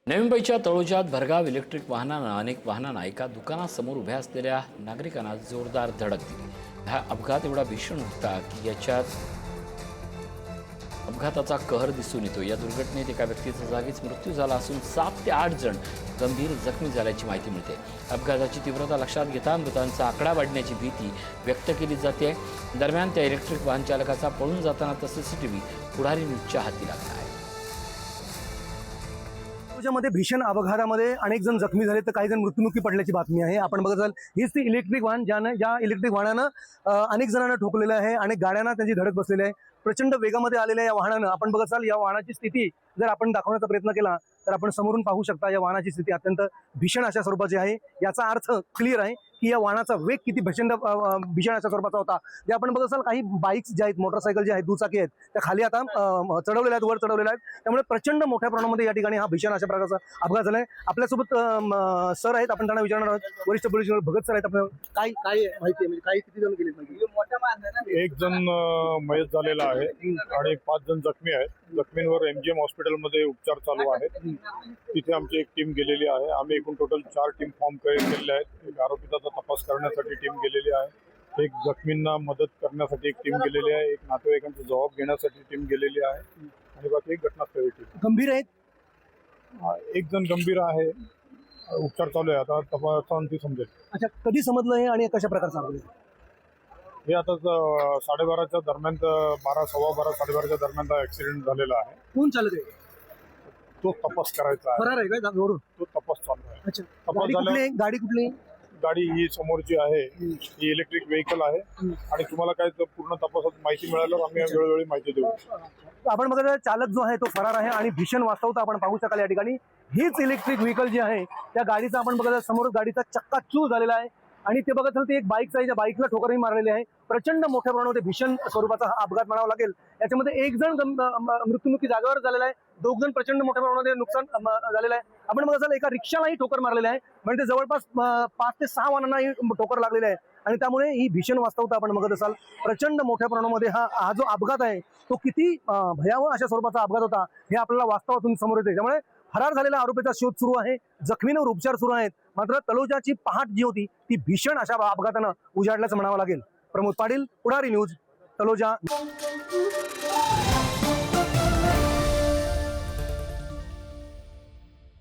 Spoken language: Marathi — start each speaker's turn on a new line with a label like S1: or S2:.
S1: नवी मुंबईच्या तळोजात भरधाव इलेक्ट्रिक वाहनानं अनेक वाहनांना एका दुकानासमोर उभ्या असलेल्या नागरिकांना जोरदार धडक दिली। हा अपघात एवढा भीषण होता की याच्यात अपघाताचा कहर दिसून येतो। या दुर्घटनेत एका व्यक्तीचा जागीच मृत्यू झाला असून 7 ते 8 जण गंभीर जखमी झाल्याची माहिती मिळते। अपघाताची तीव्रता लक्षात घेता मृतांचा आकडा वाढण्याची भीती व्यक्त केली जाते। दरम्यान त्या इलेक्ट्रिक वाहन चालकाचा पळून जातानाचा सीसीटीव्ही पुढारी न्यूजच्या हाती लागला आहे।
S2: मध्ये भीषण अपघातामध्ये अनेक जण जखमी झाले तर काही जण मृत्युमुखी पडल्याची बातमी आहे। आपण बघत असाल हीच ती इलेक्ट्रिक वाहन ज्या इलेक्ट्रिक वाहनानं अनेक जणांना ठोकलेलं आहे, अनेक गाड्यांना त्यांची धडक बसलेली आहे। प्रचंड वेगामध्ये आलेल्या या वाहनानं आपण बघत असाल या वाहनाची स्थिती जर आपण दाखवण्याचा प्रयत्न केला तर आपण समोरून पाहू शकता या वाहनाची स्थिती अत्यंत भीषण अशा स्वरूपाची आहे। याचा अर्थ क्लिअर आहे की या वाहनाचा वेग किती भीषण अशा स्वरूपाचा होता। जे आपण बघत असाल काही बाईक्स ज्या आहेत, मोटरसायकल जे आहेत, दुचाकी आहेत, त्या खाली आता चढवलेल्या आहेत, वर चढवलेल्या आहेत। त्यामुळे प्रचंड मोठ्या प्रमाणामध्ये या ठिकाणी हा भीषण अशा प्रकारचा अपघात झालाय। आपल्यासोबत सर आहेत, आपण त्यांना विचारणार आहोत। वरिष्ठ पोलीस भगत सर आहेत, आपण काय माहिती आहे, म्हणजे काही किती जण गेले माहिती?
S3: एक जण मयत झालेला आहे आणि 5 जण जखमी आहेत। जखमींवर MGM हॉस्पिटलमध्ये उपचार चालू आहेत। तिथे आमची एक टीम गेलेली आहे। आम्ही एकूण टोटल 4 टीम फॉर्म केलेले आहेत। एक आरोपीचा तपास करण्यासाठी टीम गेलेली आहे, एक जखमींना मदत करण्यासाठी एक टीम गेलेली आहे, एक नातेवाईकांचा जबाब घेण्यासाठी टीम गेलेली आहे आणि बाकी एक घटनास्थळी टीम।
S2: गंभीर आहेत,
S3: एक जण गंभीर आहे, उपचार चालू आहे। आता तपासांती समजेल।
S2: अच्छा, कधी समजलं हे आणि कशा प्रकारचं अपघात?
S3: हे आता 12:30च्या दरम्यान, 12, सव्वा 12, 12:30च्या दरम्यान हा ऍक्सिडेंट झालेला आहे।
S2: कोण चालक आहे?
S3: तो तपास करायचा आहे।
S2: फरार आहे का जोडून?
S3: तो तपास चालू आहे।
S2: अच्छा,
S3: तपास झाला।
S2: गाडी कुठली?
S3: गाडी ही समोरची आहे, ही इलेक्ट्रिक व्हेकल आहे आणि तुम्हाला काय पूर्ण तपासात माहिती मिळाल्यावर आम्ही वेळोवेळी माहिती देऊ।
S2: आपण बघा चालक जो आहे तो फरार आहे आणि भीषण वास्तवता आपण पाहू शकाल या ठिकाणी। हीच इलेक्ट्रिक व्हेकल जी आहे त्या गाडीचा आपण बघा समोर गाडीचा चक्काचूर झालेला आहे आणि ते बघत असाल ते एक बाईक आहे, ज्या बाईकला ठोकरही मारलेली आहे। प्रचंड मोठ्या प्रमाणामध्ये भीषण स्वरूपाचा हा अपघात म्हणावा लागेल। याच्यामध्ये एक जण मृत्युमुखी जागेवर झालेला आहे, 2 जण प्रचंड मोठ्या प्रमाणामध्ये नुकसान झालेलं आहे। आपण बघत असाल एका रिक्षालाही ठोकर मारलेली आहे, म्हणजे जवळपास 5 ते 6 वाहनांनाही ठोकर लागलेली आहे आणि त्यामुळे ही भीषण वास्तवता आपण बघत असाल। प्रचंड मोठ्या प्रमाणामध्ये हा जो अपघात आहे तो किती भयावह अशा स्वरूपाचा अपघात होता हे आपल्याला वास्तवातून समोर येते। त्यामुळे फरार झालेल्या आरोपीचा शोध सुरू आहे, जखमींवर उपचार सुरू आहेत। मात्र तळोजाची पहाट जी होती ती भीषण अशा अपघातानं उजाडल्याचं म्हणावं लागेल। प्रमोद पाटील, पुढारी न्यूज, तळोजा।